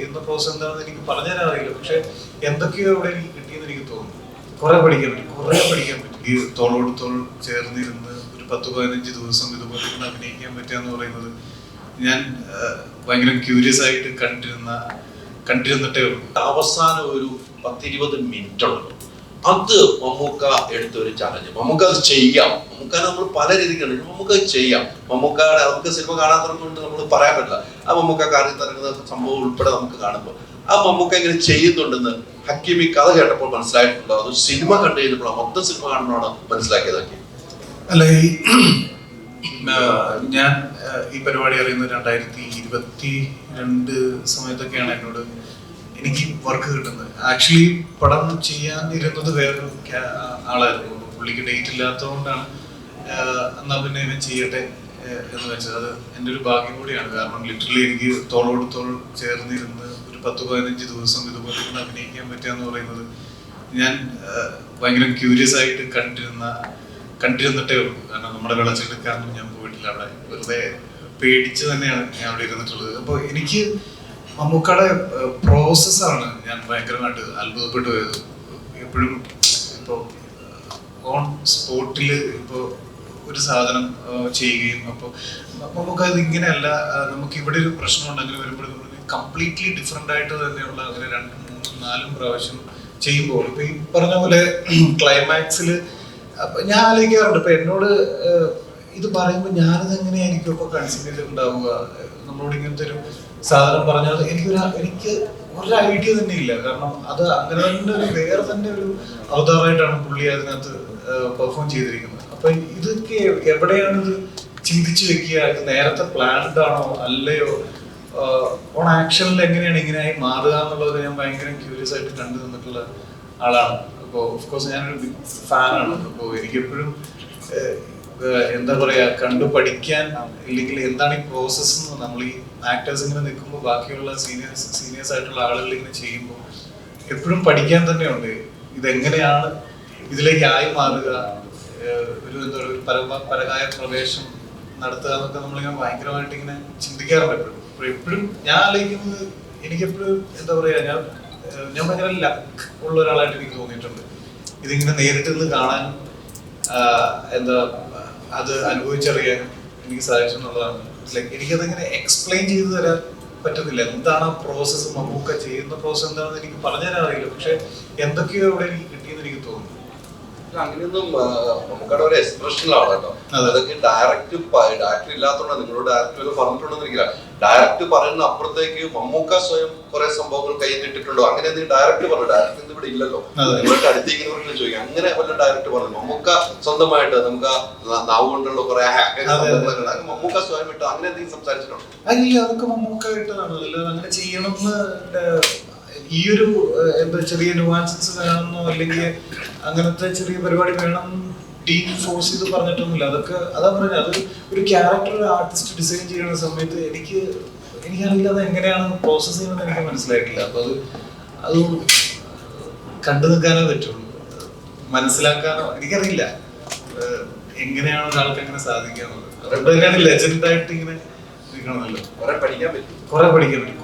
ചെയ്യുന്ന പ്രോസസ് എന്താണെന്ന് എനിക്ക് പറഞ്ഞുതരാൻ അറിയില്ല. പക്ഷെ എന്തൊക്കെയോ ഇവിടെ എനിക്ക് കിട്ടിയെന്ന് എനിക്ക് തോന്നുന്നു. കുറെ പഠിക്കാൻ പറ്റും. ഈ തോളോട് തോൾ ചേർന്നിരുന്ന് ഒരു 10-15 ദിവസം ഇതുപോലെ ഇരുന്ന് അഭിനയിക്കാൻ പറ്റുക എന്ന് പറയുന്നത് ഞാൻ ഭയങ്കര ക്യൂരിയസ് ആയിട്ട് കണ്ടിരുന്നിട്ടേ ഉള്ളൂ. അവസാനം ഒരു 10-20 മിനിറ്റ് ഉള്ളൂ. അത് മമ്മൂക്ക എടുത്ത ഒരു ചലഞ്ച്. മമ്മൂക്ക അത് ചെയ്യാം. മമ്മൂക്കാനെ നമ്മൾ പല രീതിക്കാണ് മമ്മൂക്ക ചെയ്യാം. നമുക്ക് സിനിമ കാണാത്തതുകൊണ്ട് നമ്മൾ പറയാൻ പറ്റില്ല. ആ മമ്മൂക്ക കാര്യം തരുന്ന സംഭവം ഉൾപ്പെടെ നമുക്ക് കാണുമ്പോൾ ആ മമ്മൂക്ക ഇങ്ങനെ ചെയ്യുന്നുണ്ടെന്ന് ഹക്കീമി കഥ കേട്ടപ്പോൾ മനസ്സിലായിട്ടുണ്ടോ? അത് സിനിമ കണ്ടു കഴിഞ്ഞപ്പോൾ മൊത്തം സിനിമ കാണുമ്പോഴാണ് മനസ്സിലാക്കിയതൊക്കെ. അല്ല, ഞാൻ ഈ പരിപാടി അറിയുന്നത് 2022 സമയത്തൊക്കെയാണ് എനിക്ക് വർക്ക് കിട്ടുന്നത്. ആക്ച്വലി പടം ചെയ്യാനിരുന്നത് വേറൊരു ആളായിരുന്നു. പുള്ളിക്ക് ഡേറ്റ് ഇല്ലാത്തതുകൊണ്ടാണ് എന്നാ പിന്നെ ഇവൻ ചെയ്യട്ടെ എന്ന് വെച്ചത്. അത് എൻ്റെ ഒരു ഭാഗ്യം കൂടിയാണ്. കാരണം ലിറ്ററലി എനിക്ക് തോളോട് തോൾ ചേർന്നിരുന്ന് ഒരു 10-15 ദിവസം ഇതുപോലെ ഇരുന്ന് അഭിനയിക്കാൻ പറ്റുക എന്ന് പറയുന്നത് ഞാൻ ഭയങ്കര ക്യൂരിയസ് ആയിട്ട് കണ്ടിരുന്നിട്ടേ ഉള്ളൂ. കാരണം നമ്മുടെ വെള്ളച്ചെടുക്കാനൊന്നും ഞാൻ പോയിട്ടില്ല. അവിടെ വെറുതെ പേടിച്ച് തന്നെയാണ് ഞാൻ അവിടെ ഇരുന്നിട്ടുള്ളത്. അപ്പോൾ എനിക്ക് മമ്മൂക്കയുടെ പ്രോസസ്സാണ് ഞാൻ ഭയങ്കരമായിട്ട് അത്ഭുതപ്പെട്ടു പോയത്. എപ്പോഴും ഇപ്പോൾ ഓൺ സ്പോട്ടിൽ ഇപ്പോൾ ഒരു സാധനം ചെയ്യുകയും അപ്പോൾ നമുക്ക് അത് ഇങ്ങനെയല്ല, നമുക്ക് ഇവിടെ ഒരു പ്രശ്നമുണ്ട്, അങ്ങനെ വരുമ്പോൾ കംപ്ലീറ്റ്ലി ഡിഫറെൻ്റ് ആയിട്ട് തന്നെയുള്ള അങ്ങനെ 2-3-4 പ്രാവശ്യം ചെയ്യുമ്പോൾ ഇപ്പൊ ഈ പറഞ്ഞ പോലെ ക്ലൈമാക്സിൽ ഞാൻ ആലോചിക്കാറുണ്ട്. ഇപ്പൊ എന്നോട് ഇത് പറയുമ്പോൾ ഞാനിത് എങ്ങനെയായിരിക്കും ഇപ്പൊ കൺസിഡർ ഉണ്ടാവുക, നമ്മളോട് ഇങ്ങനത്തെ ഒരു സാധനം പറഞ്ഞാൽ എനിക്ക് ഒരു ഐഡിയ തന്നെ ഇല്ല. കാരണം അത് അങ്ങനെ തന്നെ വേറെ തന്നെ ഒരു അവതാരമായിട്ടാണ് പുള്ളി അതിനകത്ത് പെർഫോം ചെയ്തിരിക്കുന്നത്. അപ്പൊ ഇതൊക്കെ എവിടെയാണ് ഇത് ചിന്തിച്ചു വെക്കുക? ഇത് നേരത്തെ പ്ലാൻഡ് ആണോ അല്ലയോ? ഓൺ ആക്ഷനിൽ എങ്ങനെയാണ് ഇങ്ങനെയായി മാറുക എന്നുള്ളത് ഞാൻ ഭയങ്കര ക്യൂരിയസ് ആയിട്ട് കണ്ടു നിന്നിട്ടുള്ള ആളാണ്. അപ്പോൾ ഓഫ്കോഴ്സ് ഞാനൊരു ബിഗ് ഫാനാണ്. അപ്പോൾ എനിക്കെപ്പോഴും എന്താ പറയാ, കണ്ടു പഠിക്കാൻ, ഇല്ലെങ്കിൽ എന്താണ് ഈ പ്രോസസ്സ് എന്ന് നമ്മൾ ഈ ആക്ടേഴ്സ് ഇങ്ങനെ നിൽക്കുമ്പോൾ ബാക്കിയുള്ള സീനിയേഴ്സ് ആയിട്ടുള്ള ആളുകൾ ഇങ്ങനെ ചെയ്യുമ്പോൾ എപ്പോഴും പഠിക്കാൻ തന്നെയുണ്ട്. ഇതെങ്ങനെയാണ് ഇതിലേക്ക് ആയി മാറുക, ഒരു എന്താ പറയുക പരകായ പ്രവേശം നടത്തുക എന്നൊക്കെ നമ്മളിങ്ങനെ ഭയങ്കരമായിട്ട് ഇങ്ങനെ ചിന്തിക്കാറുണ്ട്. എപ്പോഴും ഞാൻ ആലോചിക്കുന്നത്, എനിക്കെപ്പോഴും എന്താ പറയാ, ഞാൻ ഭയങ്കര ലക്ക് ഉള്ള ഒരാളായിട്ട് എനിക്ക് തോന്നിയിട്ടുണ്ട്. ഇതിങ്ങനെ നേരിട്ട് നിന്ന് കാണാൻ, എന്താ അത് അനുഭവിച്ചറിയാൻ എനിക്ക് സാധിച്ചു എന്നുള്ളതാണ്. ലൈക്ക് എനിക്കതിങ്ങനെ എക്സ്പ്ലെയിൻ ചെയ്തു തരാൻ പറ്റുന്നില്ല. എന്താണ് ആ പ്രോസസ്സ്, മമ്മൂക്ക ചെയ്യുന്ന പ്രോസസ്സ് എന്താണെന്ന് എനിക്ക് പറഞ്ഞുതരാൻ അറിയില്ല. പക്ഷെ എന്തൊക്കെയോ ഇവിടെ എനിക്ക് കിട്ടിയെന്ന് എനിക്ക് തോന്നുന്നു. അങ്ങനെയൊന്നും നമുക്കവിടെ ഒരു എക്സ്പ്രഷനിലാണ് കേട്ടോ. അതൊക്കെ ഡയറക്റ്റ് ഇല്ലാത്തതുകൊണ്ട് നിങ്ങളോട് ഡയറക്റ്റ് പറഞ്ഞിട്ടുണ്ടെന്ന് എനിക്കില്ല. ഡയറക്റ്റ് പറയുന്ന അപ്പുറത്തേക്ക് മമ്മൂക്ക സ്വയം കുറെ സംഭവങ്ങൾ കയ്യിലിട്ടിട്ടുണ്ടോ? അങ്ങനെ എന്തെങ്കിലും ഡയറക്റ്റ് പറഞ്ഞു? ഡയറക്റ്റ് ഇവിടെ ഇല്ലല്ലോ. നിങ്ങൾക്ക് അടുത്തേക്കുന്നവർക്ക് ചോദിക്കാം, അങ്ങനെ വല്ല ഡയറക്റ്റ് പറഞ്ഞു? മമ്മൂക്ക സ്വന്തമായിട്ട് നമുക്ക് നാവ് കൊണ്ടുള്ള കുറെ മമ്മൂക്ക സ്വയം ഇട്ട് അങ്ങനെ എന്തെങ്കിലും സംസാരിച്ചിട്ടുണ്ടോ? അല്ല, അതൊക്കെ മമ്മൂക്ക ഇട്ടതാണ്. അങ്ങനെ ചെയ്യണമെന്ന് ഈ ഒരു എന്താ ചെറിയ നുവാൻസസ് വേണമെന്നോ അല്ലെങ്കിൽ അങ്ങനത്തെ ചെറിയ പരിപാടി വേണം ടീം ഫോഴ്സ് ചെയ്ത് പറഞ്ഞിട്ടൊന്നുമില്ല. അതാ പറഞ്ഞത്, അത് ഒരു ക്യാരക്ടർ ഒരു ആർട്ടിസ്റ്റ് ഡിസൈൻ ചെയ്യുന്ന സമയത്ത് എനിക്കറിയില്ല അത് എങ്ങനെയാണ് പ്രോസസ് ചെയ്യുന്നത്, എനിക്ക് മനസ്സിലായിട്ടില്ല. അപ്പൊ അത് കണ്ടു നിൽക്കാനേ പറ്റുള്ളൂ, മനസ്സിലാക്കാനോ എനിക്കറിയില്ല എങ്ങനെയാണ് ഒരാൾക്ക് അങ്ങനെ സാധിക്കാന്നുള്ളത്. അതുകൊണ്ട് തന്നെയാണ് ലെജൻഡായിട്ട് ഇങ്ങനെ നിൽക്കണമല്ലോ. കുറെ പഠിക്കാൻ പറ്റും. കുറെ പഠിക്കാൻ പറ്റും.